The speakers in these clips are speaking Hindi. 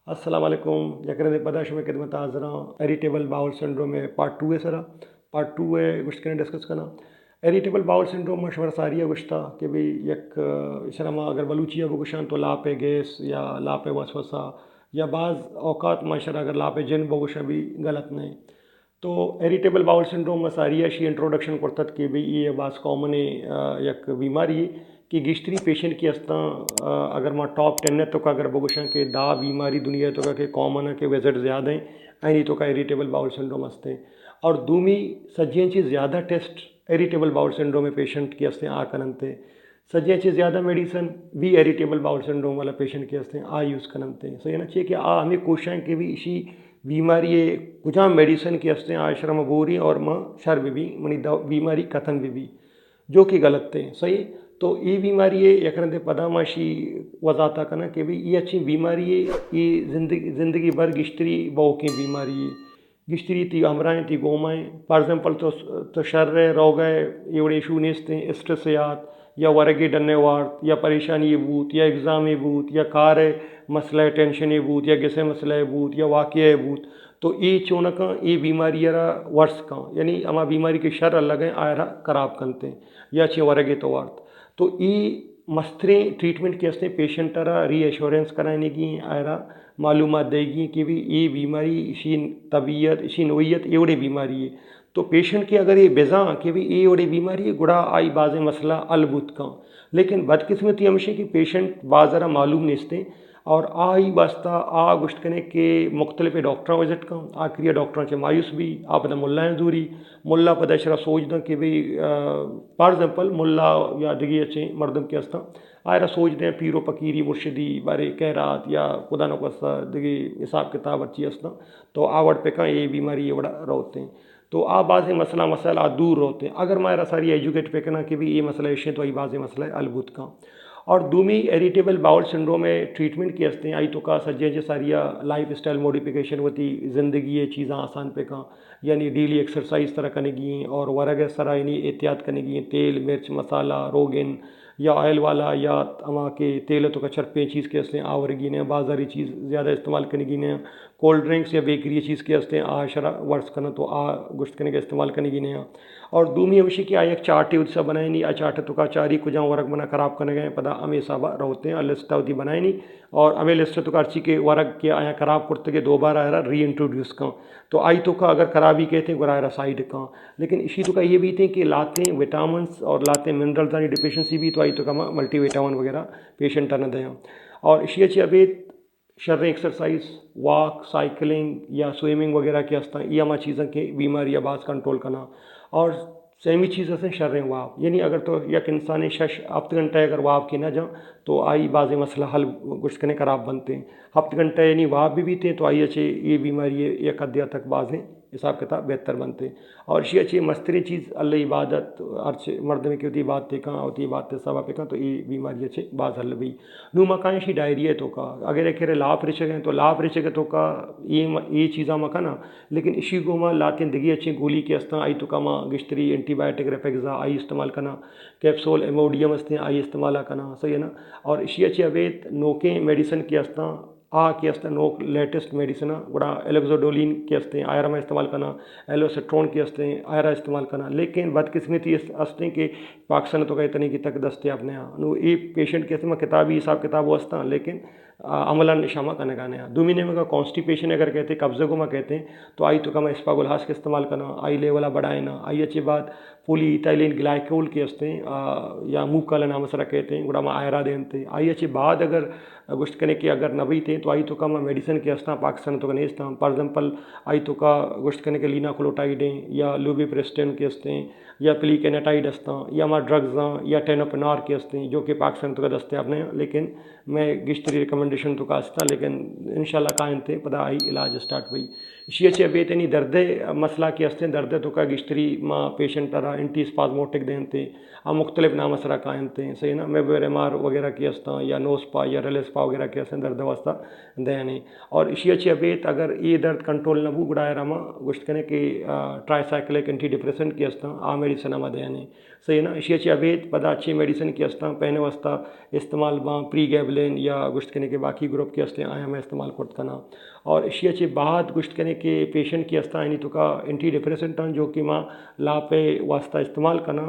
अस्सलाम वालेकुम यकरन पदाश में खिदमत हाज़िर इरिटेबल बाउल सिंड्रोम में पार्ट 2 है सर। पार्ट 2 है गुश्त करें डिस्कस करना इरिटेबल बाउल सिंड्रोम मशवर सारिया गुश्ता कि भाई एक शरमा अगर बलूचिया बगुशान तो लापे गैस या लापे वसवसा या बाज़ औकात माशरा अगर लापे जिन बगुशा भी गलत नहीं। तो इरिटेबल बाउल सिंड्रोम में सारिया शी इंट्रोडक्शन करतात कि भाई ये बास कॉमन एक बीमारी की गिश्तरी पेशेंट की अस्ता अगर मैं टॉप 10 ने तो का अगर बगुशा के दा बीमारी दुनिया तो का के कॉमन है के विजिट ज़्यादा हैं ऐनी तो का इरिटेबल बाउल सिंड्रोम हस्ते और दूमी सज्जें चीज़ ज़्यादा टेस्ट इरिटेबल बाउल सिंड्रोम में पेशेंट की हस्ते आ करनते सज्जें चीज़ ज़्यादा मेडिसन भी इरिटेबल बाउल सिंड्रोम वाला पेशेंट के हस्ते आ यूज़ करनते सो ये ना चाहिए कि आ हमें कोशिश के भी इसी बीमारी कुछ मेडिसिन के हस्ते आश्रम बोरी और माँ शर भी मनी बीमारी कथन भी जो कि गलत थे सही। तो ये बीमारी है यकरंदे पदामाशी वजाता करना कि भाई ये अच्छी बीमारी है ये ज़िंदगी भर गिश्तरी बो की बीमारी है गिश्तरी थी हमराएं थी गोमाएं फॉर एग्जांपल तो शर्र रोग एवढे इशू नेसते स्ट्रेस याद या वरगे डरने वार्त या परेशानी ये बूत या एग्ज़ाम ये बूत या कार मसला टेंशन ये बूत या किसे मसला बूत या वाक़या ये बूत तो ये चोनक ये बीमारी वर्ष का यानी अमा बीमारी के शर अलग हैं आयरा खराब करते हैं या अच्छे वरगे तो वार्त तो ये मस्तरे ट्रीटमेंट के हस्ते पेशेंट रीएश्योरेंस कराने की आयरा मालूमात देगी कि भी ये बीमारी इसी तबीयत इसी नोयत एवढे बीमारी है तो पेशेंट की अगर ये बेजा कि भी ये एवढे बीमारी है गुड़ा आई बाज़ मसला अलबुत का लेकिन बदकिस्मती हमशे कि पेशेंट बाज़ारा मालूम निस्ते और आई वास्ता आ गुश्त कने के मुख्तलिफ डॉक्टर विजिट का आखिरी डॉक्टर से मायूस भी आप मुल्ला दूरी मुल्ला पदशरा सोच दें कि भाई फॉर एग्जांपल मुल्ला या दिगी अच्छे मर्दम के हस्ता आयरा सोच दें पीरो फकीरी मुर्शिदी बारे कहरात या खुदा न कस्ता दिगी हिसाब किताब अच्छी हस्ता तो आवड़ पे का ये बीमारी ये बड़ा रोते हैं तो आ बाज़ मसला मसाला दूर होते हैं अगर मायरा सारी एजुकेट पे करना कि भी ये मसला इशे तो आई बाज़ मसला अलबुत का और दूमी इरिटेबल बाउल सिंड्रोम में ट्रीटमेंट की हस्ते आई तो का सज्जे जे सारिया लाइफ स्टाइल मॉडिफिकेशन होती ज़िंदगी ये चीज़ें आसान पे का यानी डेली एक्सरसाइज तरह करने की और वरग सरा यानी एहतियात करने की तेल मिर्च मसाला रोगन या ऑयल वाला या अमा के तेल तो कचर पे चीज़ के हस्ते आवरगी ने बाजारी चीज़ ज़्यादा इस्तेमाल करने की ने कोल्ड ड्रिंक्स या बेकरी चीज़ के हस्ते आ शरा वर्ष करना तो आ गुश्त करने का इस्तेमाल करने की ने और दूमी अवश्य की आय एक चार्ट उत्सा बनाए नहीं आ चार्ट तो का चारी कुछ वर्क बना खराब करने गए पता हमेशा रहते हैं लिस्ट होती बनाए नहीं और अमे लिस्ट तो अर्ची के वर्क के आया खराब करते के दोबारा आया री इंट्रोड्यूस का तो आई तो का अगर खराबी कहते हैं गुरायरा साइड का लेकिन इसी तो का ये भी थे कि लाते विटामिन और लाते मिनरल्स की डिफिशेंसी भी तो आई तो का मल्टी विटामिन वगैरह पेशेंट न दें और इसी अच्छी अभी शर्र एक्सरसाइज वॉक साइकिलिंग या स्विमिंग वगैरह के हस्ता ये हमारी चीज़ें के बीमारी आबाज कंट्रोल करना और सेमी चीज़ से शर्रें वाव यानी अगर तो यक इंसान शश हफ्ते घंटे अगर वाव की ना जाओ तो आई बाज़ मसला हल कुछ करने खराब बनते हैं हफ्ते घंटे यानी वाव भी थे तो आई अच्छे ये बीमारी एक अध्याय तक बाज़ें हिसाब किताब बेहतर बनते और इसी अच्छी मस्तरी चीज़ अल्लाह इबादत अर्च मर्द में की होती बात थे कहाँ होती बात थे सब पे कहाँ तो ये बीमारी अच्छे बाज़ हल भी नू मकान शी डायरिया तो का अगर एक लाभ रिचे गए तो लाभ रिचे गए तो का ये चीज़ा मका ना लेकिन इसी को माँ लाते दिगी अच्छी गोली के हस्ता आई तो का माँ गिश्तरी एंटीबायोटिक रेफेक्जा आई इस्तेमाल करना कैप्सूल एमोडियम हस्ते आई इस्तेमाल करना सही है ना और इसी अच्छी अवेद नोके मेडिसिन के हस्ता आ के हस्ते नोक लेटेस्ट मेडिसिन गुड़ा एलेक्सोडोलिन के हस्ते आयरा में इस्तेमाल करना एलोसेट्रॉन के हस्ते आयरा इस्तेमाल करना लेकिन बदकिस्मती हस्ते के पाकिस्तान तो कई तरीके तक दस्तियाब ने ये पेशेंट के हस्ते किताबी हिसाब किताब हस्ता लेकिन अमलन शामा करने का नया 2 महीने में का कॉन्स्टिपेशन अगर कहते हैं कब्जे को मैं कहते हैं तो आई तो कम स्पागुलहास के इस्तेमाल करना आई लेवला बढ़ाए ना आई अच्छी बात पोली इथाइलिन ग्लाइकोल के हस्ते या मुँह काला नाम सरा कहते हैं गुड़ा में आयरा देते आई अच्छी बात अगर गुश्त करने के अगर नबी थे तो आई तो का मेडिसिन के हस्ता पाकिस्तान तो का नहीं हस्ता फॉर एग्जांपल आई तो का गुश्त करने के लीना क्लोटाइड या लूबिप्रेस्टेन के हस्ते या प्लीकेनेटाइड हस्ता या हमारा ड्रग्स या टेनोपेनार के हस्ते जो कि पाकिस्तान तो का दस्तियाब नहीं लेकिन मैं गिश्तरी रिकमेंडेशन तो का हस्ता लेकिन इंशाल्लाह कायम थे पता आई इलाज स्टार्ट हुई इसी अच्छे बेतनी दर्द मसला के हस्ते दर्द तो का गिश्तरी माँ पेशेंट तरह एंटी स्पाजमोटिक देन थे मुख्तलिफ नाम सरा कायम थे सही ना मैं बेमार वगैरह के हस्ता या नोस्पा या रेलेस्पा वगैरह के हस्ते दर्द वास्ता देने और इसी अच्छी अबेत अगर ये दर्द कंट्रोल न बू गुड़ाया रमा गुश्त करने के ट्राईसाइक्लिक एंटी डिप्रेसेंट के हस्ता आ मेडिसिन में देने सही ना इशी अभेद पदा अच्छी मेडिसिन की अस्ता पहने वस्ता इस्तेमाल बा प्री गैबलिन या गुश्त करने के बाकी ग्रुप के अस्ते आया मैं इस्तेमाल करत करना और इशी अच्छी बाद गुश्त करने के पेशेंट की अस्ता यानी तो का एंटी डिप्रेसेंट जो कि माँ लापे वास्ता इस्तेमाल करना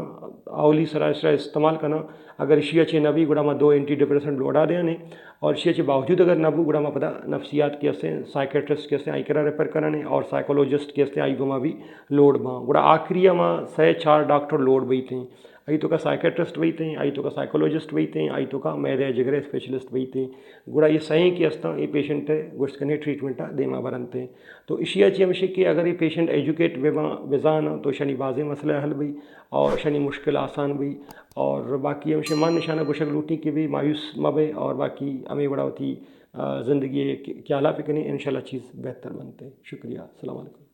आवली सरा इस्तेमाल करना अगर इशी अच्छी नबी गुड़ा में 2 एंटी डिप्रेसेंट लोड़ा देने और इसी के बावजूद अगर नबू गुड़ा में पता नफ्सियात के अस्ते साइकेट्रिस्ट के अस्ते आई करा रेफर कराने और साइकोलॉजिस्ट के अस्ते आई गुमा भी लोड माँ गुड़ा आखिरी माँ 4 डॉक्टर लोड बई थे आई तो का साइकेट्रिस्ट वही थे आई तो का साइकोलॉजिस्ट वही थे आई तो का मैदे जिगरे स्पेशलिस्ट वही थे गुड़ा ये सही की अस्ता ये पेशेंट गुश्त करने ट्रीटमेंट देमा बरन थे तो इसी अच्छी हमेशा कि अगर ये पेशेंट एजुकेट विजान तो शनि बाजे मसले हल भी और शनि मुश्किल आसान भी और बाकी हमेशा मान निशाना गुशक लूटी की भी मायूस मबे और बाकी हमें बड़ा होती ज़िंदगी क्या ला फिकनी इंशाल्लाह चीज़ बेहतर बनते शुक्रिया अस्सलाम वालेकुम।